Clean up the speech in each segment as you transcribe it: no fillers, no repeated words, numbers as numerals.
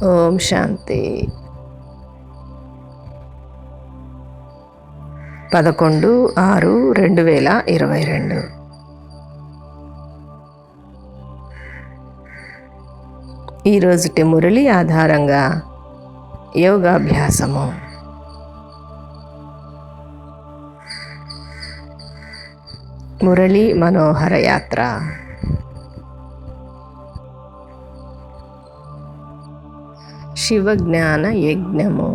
ఓం శాంతి. 11/6/2022. ఈరోజుటి మురళి ఆధారంగా యోగాభ్యాసము. మురళి మనోహర యాత్ర. శివజ్ఞాన యజ్ఞము.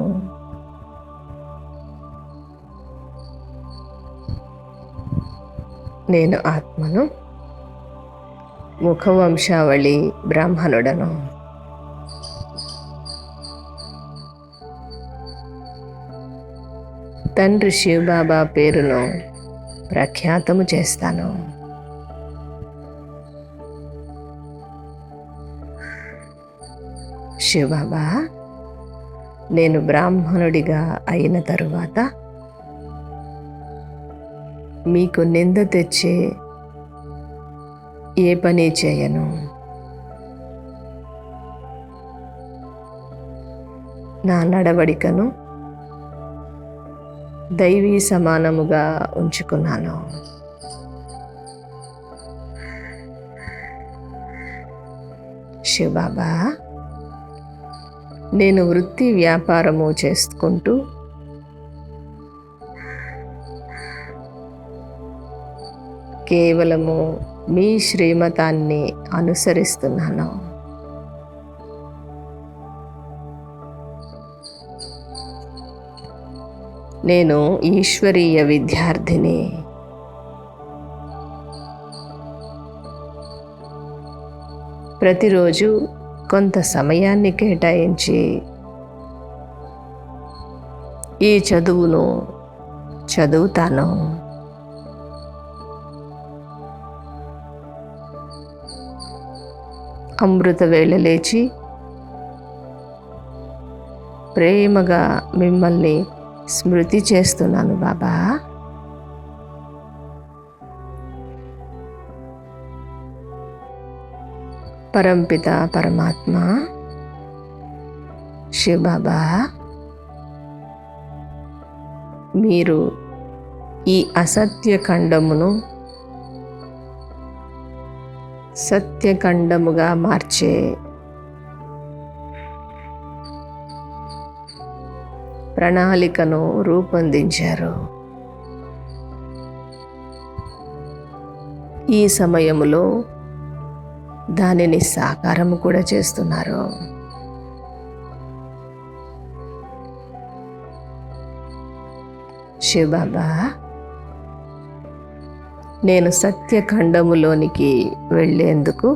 నేను ఆత్మను, ముఖవంశావళి బ్రాహ్మణుడను. తండ్రి శివబాబా పేరును ప్రఖ్యాతము చేస్తాను. శివబాబా, నేను బ్రాహ్మణుడిగా అయిన తరువాత మీకు నింద తెచ్చే ఏ పని చేయను. నా నడవడికను దైవీ సమానముగా ఉంచుకున్నాను. శివబాబా, నేను వృత్తి వ్యాపారము చేసుకుంటూ కేవలము మీ శ్రీమతాన్ని అనుసరిస్తున్నాను. నేను ఈశ్వరీయ విద్యార్థిని. ప్రతిరోజు కొంత సమయాన్ని కేటాయించి ఈ చదువును చదువుతాను. అమృత వేళ లేచి ప్రేమగా మిమ్మల్ని స్మృతి చేస్తున్నాను బాబా. పరంపిత పరమాత్మ శివబాబా, మీరు ఈ అసత్యఖండమును సత్యఖండముగా మార్చే ప్రణాళికను రూపొందించారు. ఈ సమయములో దానిని సాకారము కూడా చేస్తున్నారు. శివబాబా, నేను సత్యఖండములోనికి వెళ్ళేందుకు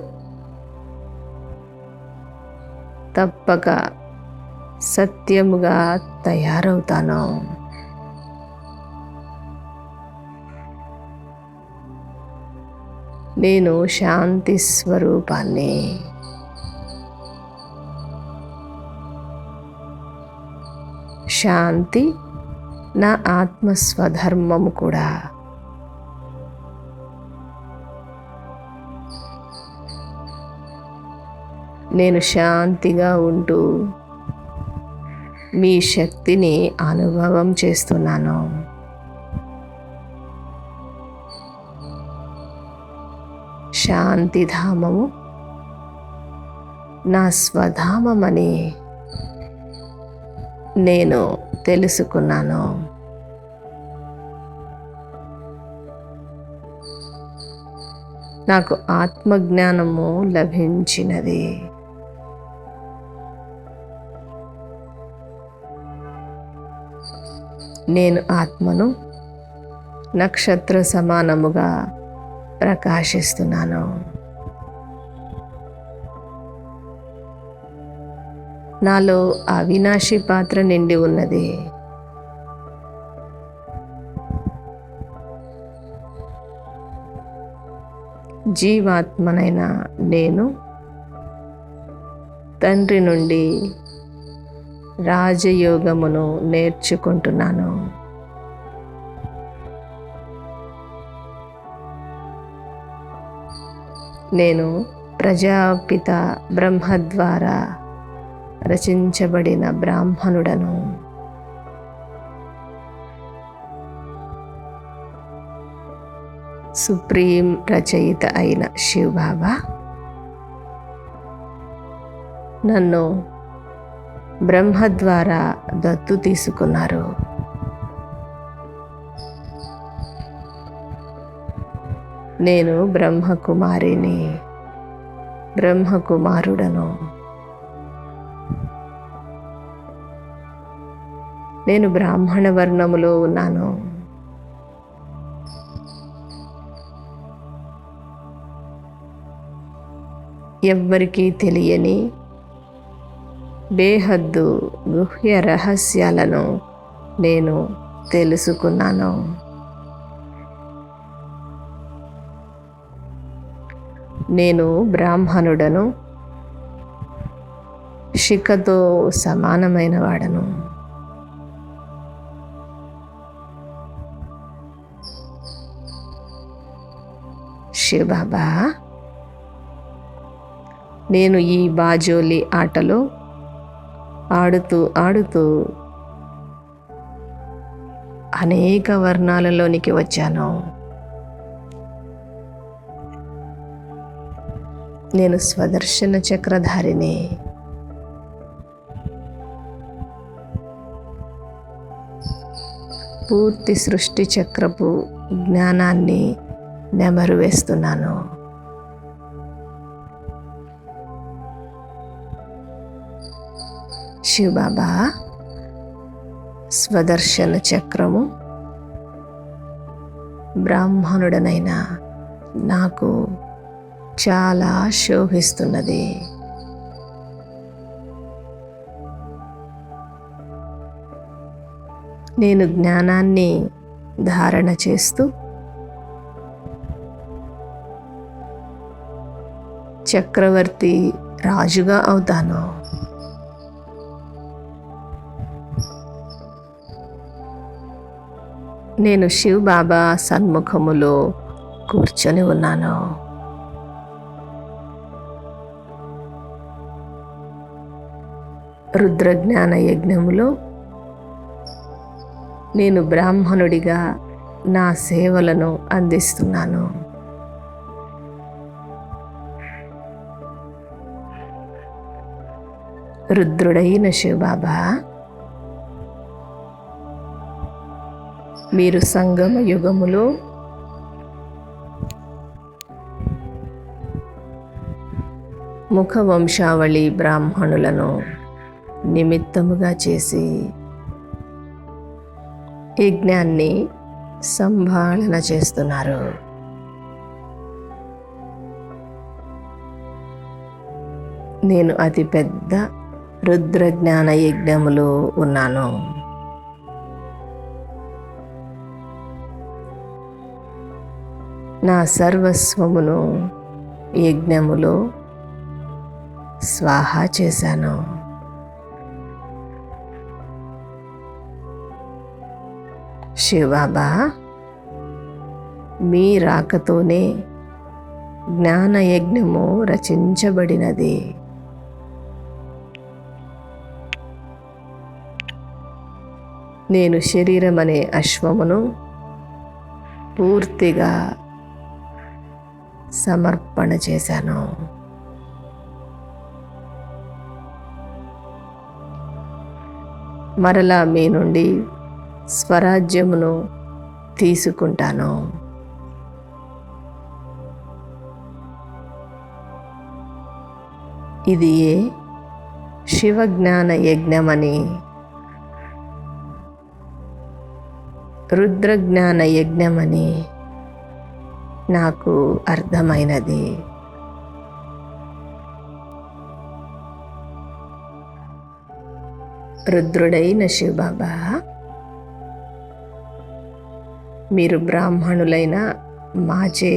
తప్పక సత్యముగా తయారవుతాను. నేను శాంతి స్వరూపాన్ని. శాంతి నా ఆత్మస్వధర్మము కూడా. నేను శాంతిగా ఉంటూ మీ శక్తిని అనుభవం చేస్తున్నాను. శాంతిధామము నా స్వధామమని నేను తెలుసుకున్నాను. నాకు ఆత్మజ్ఞానము లభించినది. నేను ఆత్మను నక్షత్ర సమానముగా ప్రకాశిస్తున్నాను. నాలో అవినాశి పాత్ర నిండి ఉన్నది. జీవాత్మనైన నేను తండ్రి నుండి రాజయోగమును నేర్చుకుంటున్నాను. నేను ప్రజాపిత బ్రహ్మ ద్వారా రచించబడిన బ్రాహ్మణుడను. సుప్రీం రచయిత అయిన శివ్ బాబా నన్ను బ్రహ్మ ద్వారా దత్తు తీసుకున్నారు. నేను బ్రహ్మకుమారిని, బ్రహ్మకుమారుడను. నేను బ్రాహ్మణ వర్ణములో ఉన్నాను. ఎవ్వరికీ తెలియని బేహద్దు గుహ్య రహస్యాలను నేను తెలుసుకున్నాను. నేను బ్రాహ్మణుడను, శిఖతో సమానమైన వాడను. శివబాబా, నేను ఈ బాజోలి ఆటలో ఆడుతూ అనేక వర్ణాలలోనికి వచ్చాను. నేను స్వదర్శన చక్రధారిని. పూర్తి సృష్టి చక్రపు జ్ఞానాన్ని నెమరు వేస్తున్నాను. శివబాబా, స్వదర్శన చక్రము బ్రాహ్మణుడనైన నాకు చాలా శోభిస్తున్నది. నేను జ్ఞానాన్ని ధారణ చేస్తూ చక్రవర్తి రాజుగా అవుతాను. నేను శివ్ బాబా సన్ముఖములో కూర్చొని ఉన్నాను. రుద్రజ్ఞాన యజ్ఞములో నేను బ్రాహ్మణుడిగా నా సేవలను అందిస్తున్నాను. రుద్రుడైన శివబాబా, మీరు సంగమ యుగములో ముఖ వంశావళి బ్రాహ్మణులను నిమిత్తముగా చేసి యజ్ఞాన్ని సంభాళన చేస్తున్నారు. నేను అతి పెద్ద రుద్రజ్ఞాన యజ్ఞములో ఉన్నాను. నా సర్వస్వమును యజ్ఞములో స్వాహా చేశాను. శివబాబా, మీ రాకతోనే జ్ఞానయజ్ఞము రచించబడినది. నేను శరీరం అనే అశ్వమును పూర్తిగా సమర్పణ చేశాను. మరలా మీ నుండి స్వరాజ్యమును తీసుకుంటాను. ఇది ఏ శివజ్ఞాన యజ్ఞమని, రుద్రజ్ఞాన యజ్ఞమని నాకు అర్థమైనది. రుద్రుడైన శివబాబా, మీరు బ్రాహ్మణులైన మాచే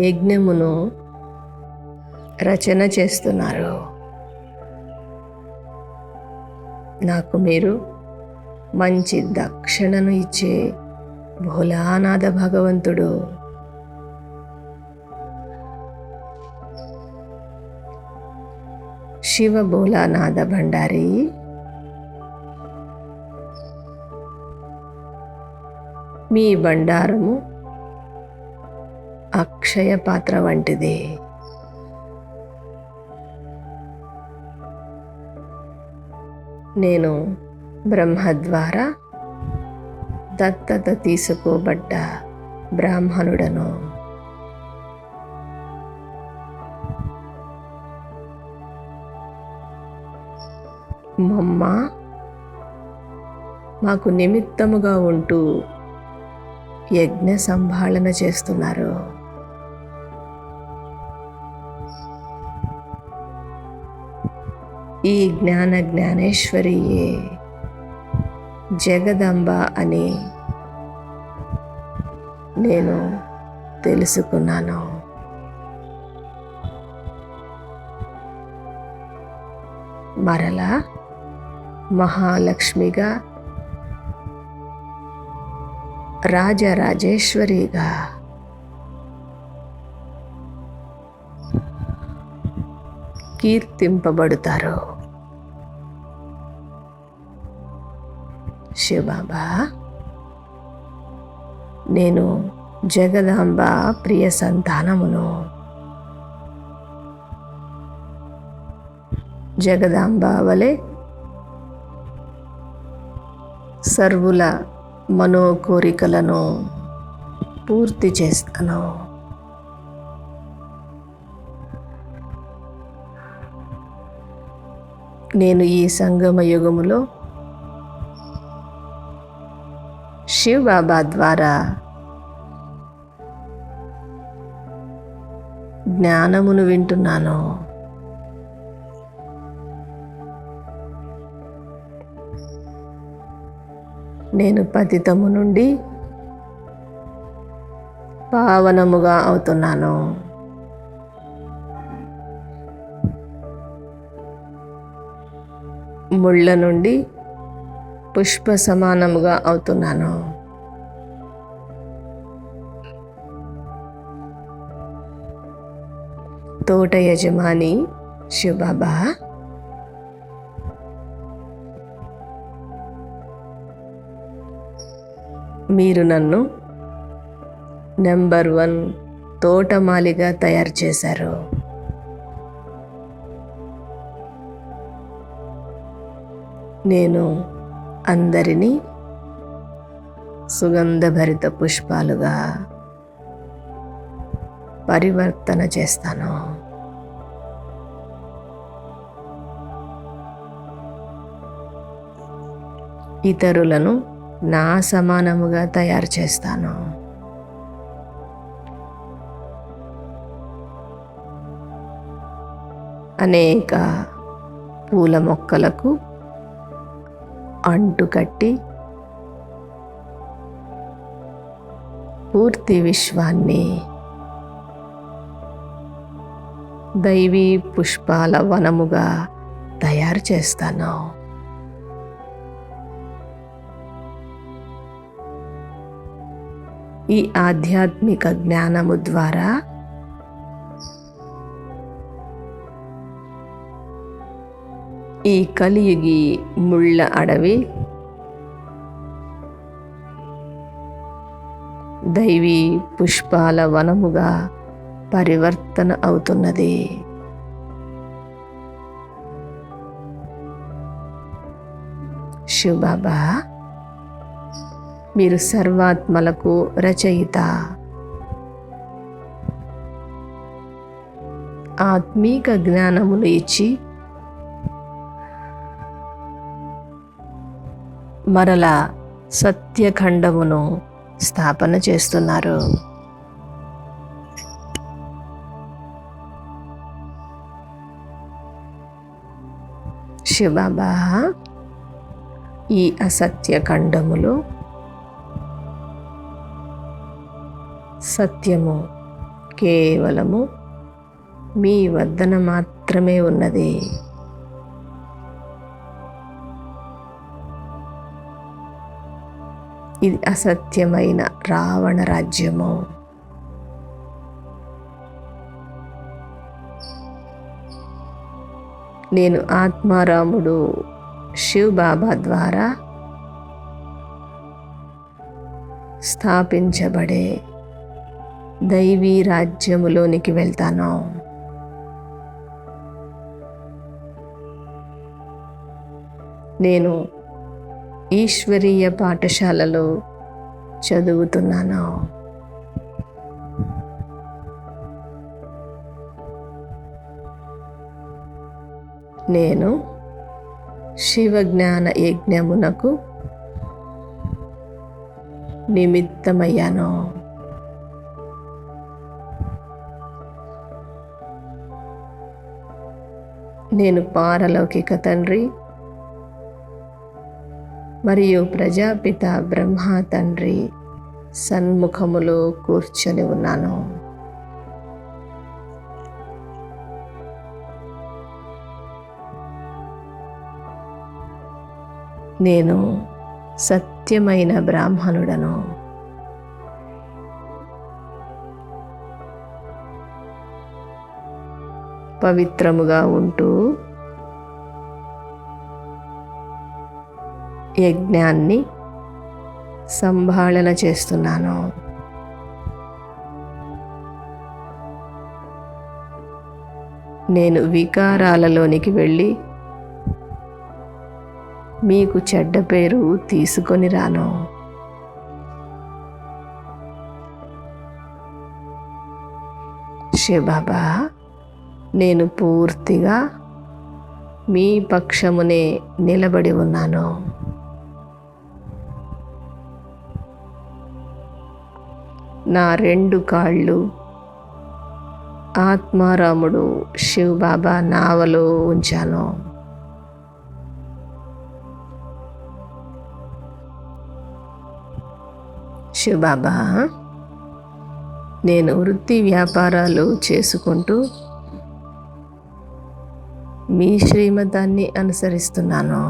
యజ్ఞమును రచన చేస్తున్నారు. నాకు మీరు మంచి దక్షిణను ఇచ్చే భోలానాథ భగవంతుడు. శివ భోలానాథ భండారి, మీ బండారము అక్షయ పాత్ర వంటిది. నేను బ్రహ్మ ద్వారా దత్తత తీసుకోబడ్డ బ్రాహ్మణుడను. మమ్మ మాకు నిమిత్తముగా ఉంటూ యజ్ఞ సంభాళన చేస్తున్నారు. ఈ జ్ఞానేశ్వరియే జగదంబ అని నేను తెలుసుకున్నాను. మరలా మహాలక్ష్మిగా, రాజరాజేశ్వరిగా, కీర్తింపబడుతారు. శివబాబా, నేను జగదాంబ ప్రియ సంతానమును. జగదాంబ వలె సర్వుల మనోకోరికలను పూర్తి చేస్తాను. నేను ఈ సంగమ యుగములో శివ్ బాబా ద్వారా జ్ఞానమును వింటున్నాను. నేను పతితము నుండి పావనముగా అవుతున్నాను. ముళ్ళ నుండి పుష్ప సమానముగా అవుతున్నాను. తోట యజమాని శివబాబా, మీరు నన్ను నెంబర్ 1 తోటమాలిగా తయారు చేశారు. నేను అందరినీ సుగంధభరిత పుష్పాలుగా పరివర్తన చేస్తాను. ఇతరులను నా సమానముగా తయారు చేస్తాను. అనేక పూల మొక్కలకు అంటుకట్టి పూర్తి విశ్వాన్ని దైవీ పుష్పాల వనముగా తయారు చేస్తాను. ఈ ఆధ్యాత్మిక జ్ఞానము ద్వారా ఈ కలియుగి ముళ్ళ అడవి దైవీ పుష్పాల వనముగా పరివర్తన అవుతున్నది. శివబాబా, మీరు సర్వాత్మలకు రచయిత. ఆత్మీక జ్ఞానమును ఇచ్చి మరలా సత్యఖండమును స్థాపన చేస్తున్నారు. శివబాబా, ఈ అసత్యఖండములో సత్యము కేవలము మీ వద్దన మాత్రమే ఉన్నది. ఇది అసత్యమైన రావణ రాజ్యము. నేను ఆత్మారాముడు శివ్ బాబా ద్వారా స్థాపించబడే దైవీ రాజ్యములోనికి వెళ్తాను. నేను ఈశ్వరీయ పాఠశాలలో చదువుతున్నాను. నేను శివజ్ఞాన యజ్ఞమునకు నిమిత్తమయ్యాను. నేను పారలౌకిక తండ్రి మరియు ప్రజాపిత బ్రహ్మ తండ్రి సన్ముఖములో కూర్చొని ఉన్నాను. నేను సత్యమైన బ్రాహ్మణుడను. పవిత్రముగా ఉంటూ యజ్ఞాన్ని సంభాళన చేస్తున్నాను. నేను వికారాలలోనికి వెళ్ళి మీకు చెడ్డ పేరు తీసుకొని రాను. శివబాబా, నేను పూర్తిగా మీ పక్షమునే నిలబడి ఉన్నాను. నా 2 కాళ్ళు ఆత్మారాముడు శివబాబా నావలో ఉంచాను. శివబాబా, నేను వృత్తి వ్యాపారాలు చేసుకుంటూ మీ శ్రీమతాన్ని అనుసరిస్తున్నాను.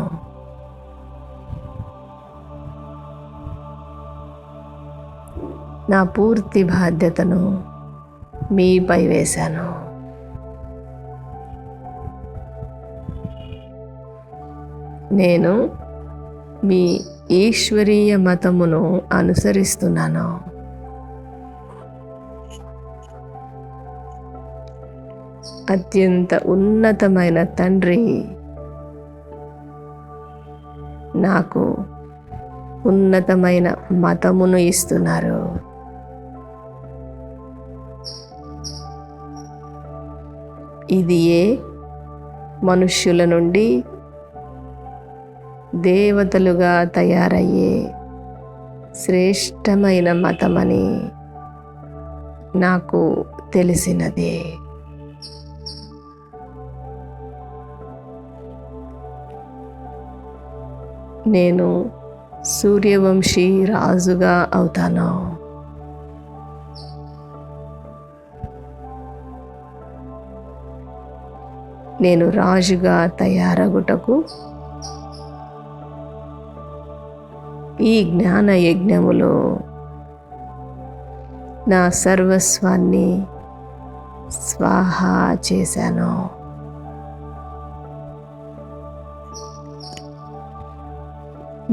నా పూర్తి బాధ్యతను మీపై వేశాను. నేను మీ ఈశ్వరీయ మతమును అనుసరిస్తున్నాను. అత్యంత ఉన్నతమైన తండ్రి నాకు ఉన్నతమైన మతమును ఇస్తున్నారు. ఇది మనుష్యుల నుండి దేవతలుగా తయారయ్యే శ్రేష్టమైన మతమని నాకు తెలిసినది. నేను సూర్యవంశీ రాజుగా అవుతాను. నేను రాజుగా తయారగుటకు ఈ జ్ఞాన యజ్ఞములో నా సర్వస్వాన్ని స్వాహా చేశాను.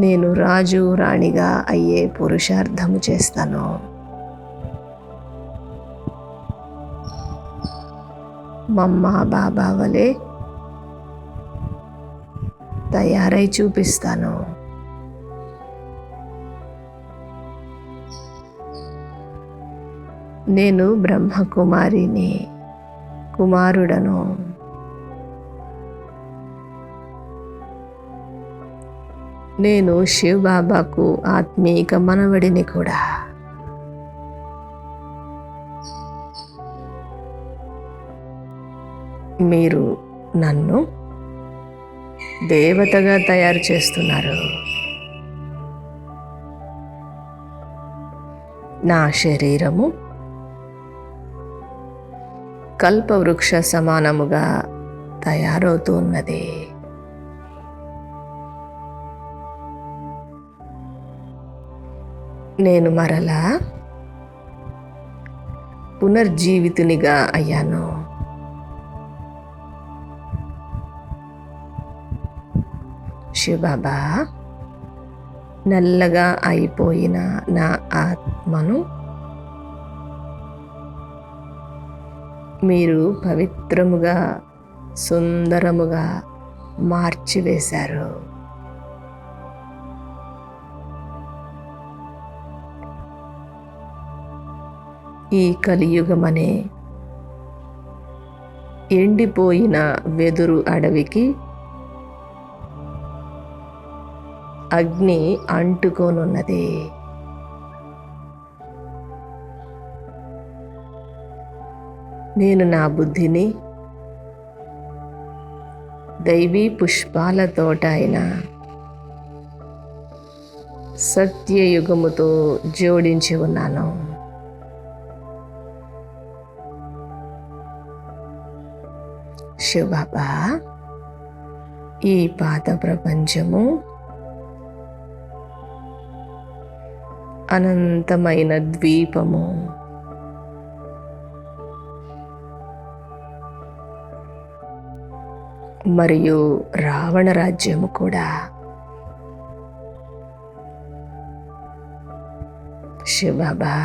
నేను రాజు రాణిగా అయ్యే పురుషార్థము చేస్తాను. మమ్మా బాబా వలె తయారై చూపిస్తాను. నేను బ్రహ్మకుమారిని, కుమారుడను. నేను శివ్ బాబాకు ఆత్మీక మనవడిని కూడా. మీరు నన్ను దేవతగా తయారు చేస్తున్నారు. నా శరీరము కల్పవృక్ష సమానముగా తయారవుతున్నది. నేను మరలా పునర్జీవితునిగా అయ్యాను. శివబాబా, నల్లగా అయిపోయిన నా ఆత్మను మీరు పవిత్రముగా, సుందరముగా మార్చివేశారు. ఈ కలియుగమనే ఎండిపోయిన వెదురు అడవికి అగ్ని అంటుకోనున్నది. నేను నా బుద్ధిని దైవీ పుష్పాల తోట అయిన సత్యయుగముతో జోడించి ఉన్నాను. శివబాబా, ఈ పాత ప్రపంచము అనంతమైన ద్వీపము. మరియు రావణ రాజ్యము కూడా. శివబాబా,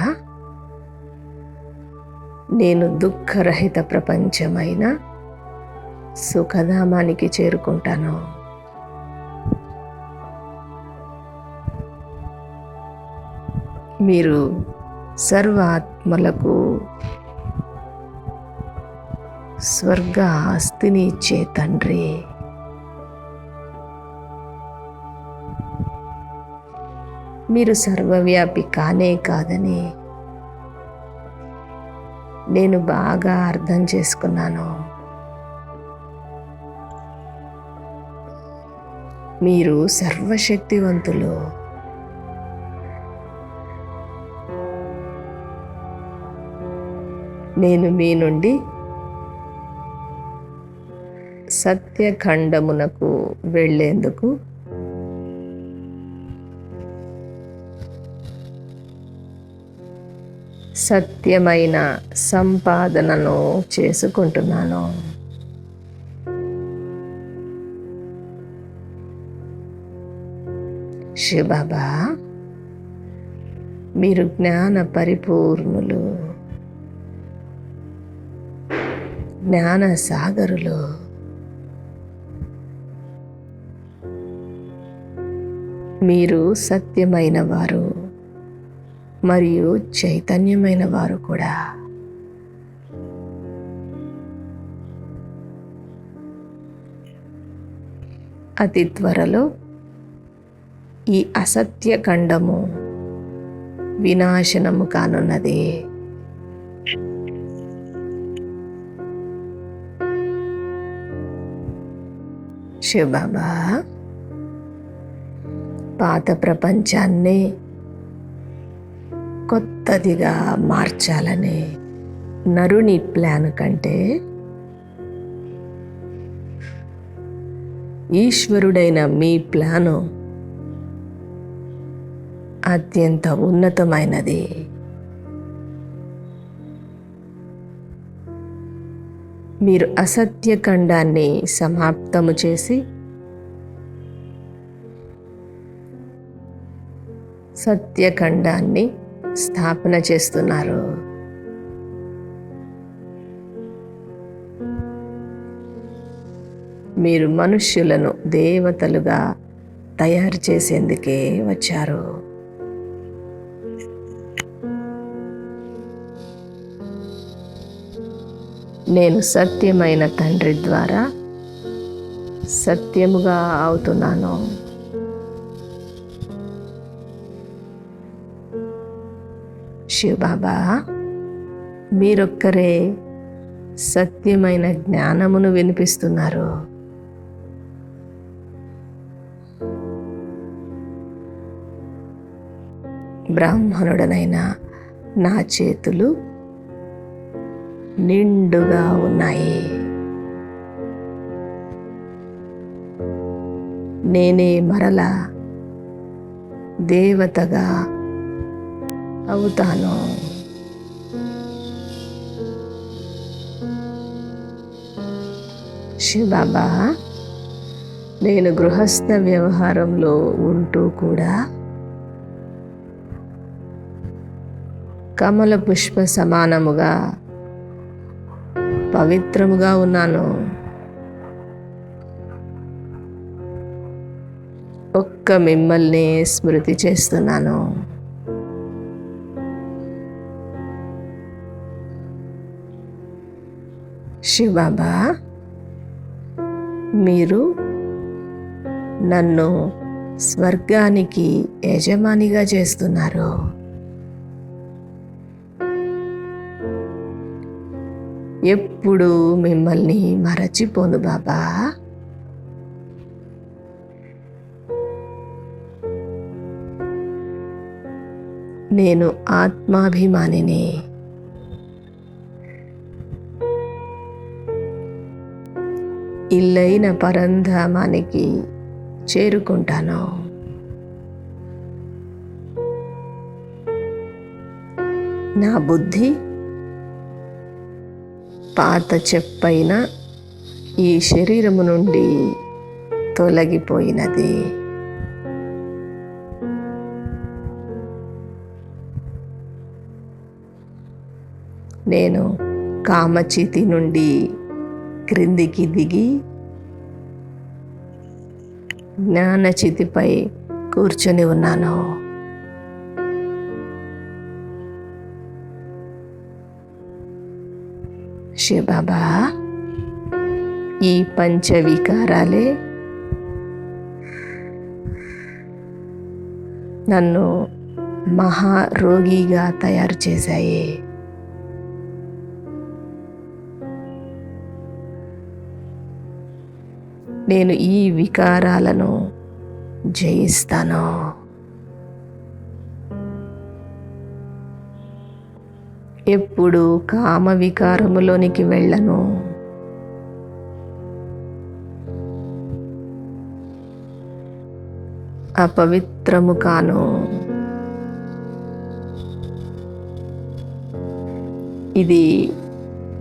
నేను దుఃఖరహిత ప్రపంచమైన సుఖధామానికి చేరుకుంటాను. మీరు సర్వాత్మలకు స్వర్గ ఆస్తిని ఇచ్చే తండ్రి. మీరు సర్వవ్యాపి కానే కాదని నేను బాగా అర్థం చేసుకున్నాను. మీరు సర్వశక్తివంతులు. నేను మీ నుండి సత్యఖండమునకు వెళ్ళేందుకు సత్యమైన సంపాదనను చేసుకుంటున్నాను. శివబాబా, మీరు జ్ఞాన పరిపూర్ణులు, జ్ఞాన సాగరులు. మీరు సత్యమైన వారు మరియు చైతన్యమైన వారు కూడా. అతి త్వరలో ఈ అసత్య ఖండము వినాశనము కానున్నది. శివబాబా, పాత ప్రపంచాన్ని కొత్తదిగా మార్చాలని నరుని ప్లాన్ కంటే ఈశ్వరుడైన మీ ప్లాను అత్యంత ఉన్నతమైనది. మీరు అసత్యఖండాన్ని సమాప్తము చేసి సత్యఖండాన్ని స్థాపన చేస్తున్నారు. మీరు మనుష్యులను దేవతలుగా తయారు చేసేందుకే వచ్చారు. నేను సత్యమైన తండ్రి ద్వారా సత్యముగా అవుతున్నాను. శివబాబా, మీరొక్కరే సత్యమైన జ్ఞానమును వినిపిస్తున్నారు. బ్రాహ్మణుడనైన నా చేతులు నిండుగా ఉన్నాయి. నేనే మరలా దేవతగా అవుతాను. శివబాబా, నేను గృహస్థ వ్యవహారంలో ఉంటూ కూడా కమల పుష్ప సమానముగా పవిత్రముగా ఉన్నాను. ఒక్క మిమ్మల్ని స్మృతి చేస్తున్నాను. శివబాబా, మీరు నన్ను స్వర్గానికి యజమానిగా చేస్తున్నారు. ఎప్పుడు మిమ్మల్ని మరచిపోను బాబా. నేను ఆత్మాభిమానిని. ఇల్లైన పరంధామానికి చేరుకుంటాను. నా బుద్ధి పాత చెప్పైన ఈ శరీరము నుండి తొలగిపోయినది. నేను కామచితి నుండి క్రిందికి దిగి జ్ఞానచితిపై కూర్చొని ఉన్నాను. శివబాబా, ఈ పంచవికారాలే నన్ను మహారోగిగా తయారు చేశాయి. నేను ఈ వికారాలను జయిస్తాను. ఎప్పుడు కామ వికారములోనికి వెళ్ళను. అపవిత్రము కాను. ఇది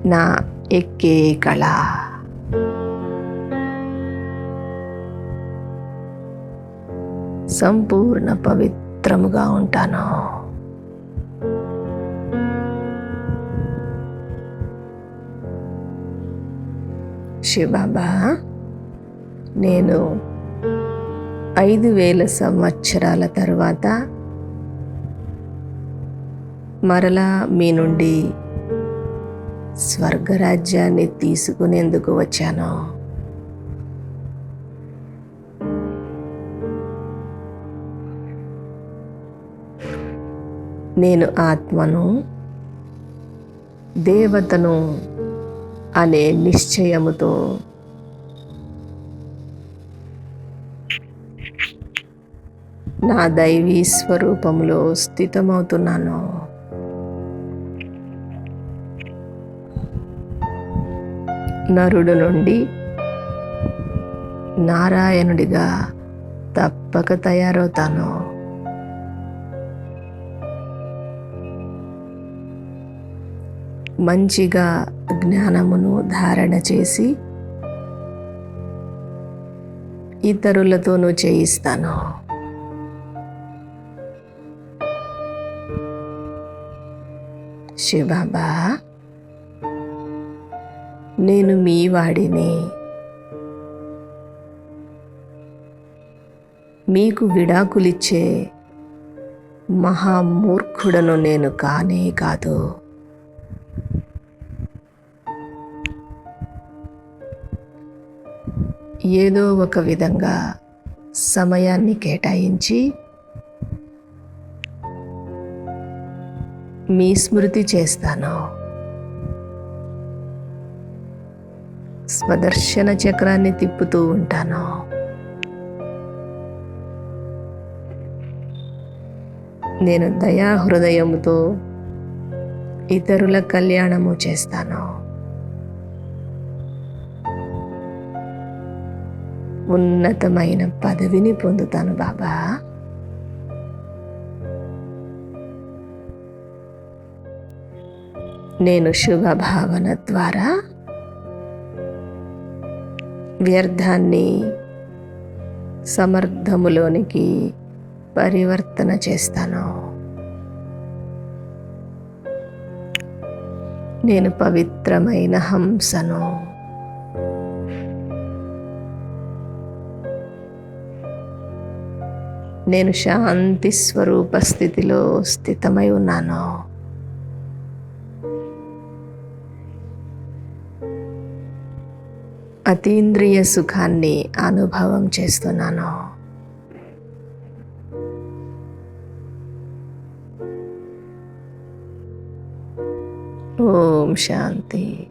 నా ఎక్కే కళ. సంపూర్ణ పవిత్రముగా ఉంటాను. శివబాబా, నేను 5000 సంవత్సరాల తరువాత మరలా మీ నుండి స్వర్గరాజ్యాన్ని తీసుకునేందుకు వచ్చాను. నేను ఆత్మను, దేవతను అనే నిశ్చయముతో నా దైవీ స్వరూపంలో స్థితమవుతున్నాను. నరుడు నుండి నారాయణుడిగా తప్పక తయారవుతాను. మంచిగా జ్ఞానమును ధారణ చేసి ఇతరులతోనూ చేయిస్తాను. శివబాబా, నేను మీ వాడిని. మీకు విడాకులిచ్చే మహామూర్ఖుడను నేను కానే కాదు. ఏదో ఒక విధంగా సమయాన్ని కేటాయించి మీ స్మృతి చేస్తాను. స్వదర్శన చక్రాన్ని తిప్పుతూ ఉంటాను. నేను దయా హృదయముతో ఇతరుల కళ్యాణము చేస్తాను. ఉన్నతమైన పదవిని పొందుతాను బాబా. నేను శుభ భావన ద్వారా వ్యర్థాన్ని సమర్థములోనికి పరివర్తన చేస్తాను. నేను పవిత్రమైన హంసను. నేను శాంతి స్వరూప స్థితిలో స్థితమై ఉన్నాను. అతీంద్రియ సుఖాన్ని అనుభవం చేస్తున్నాను. ఓం శాంతి.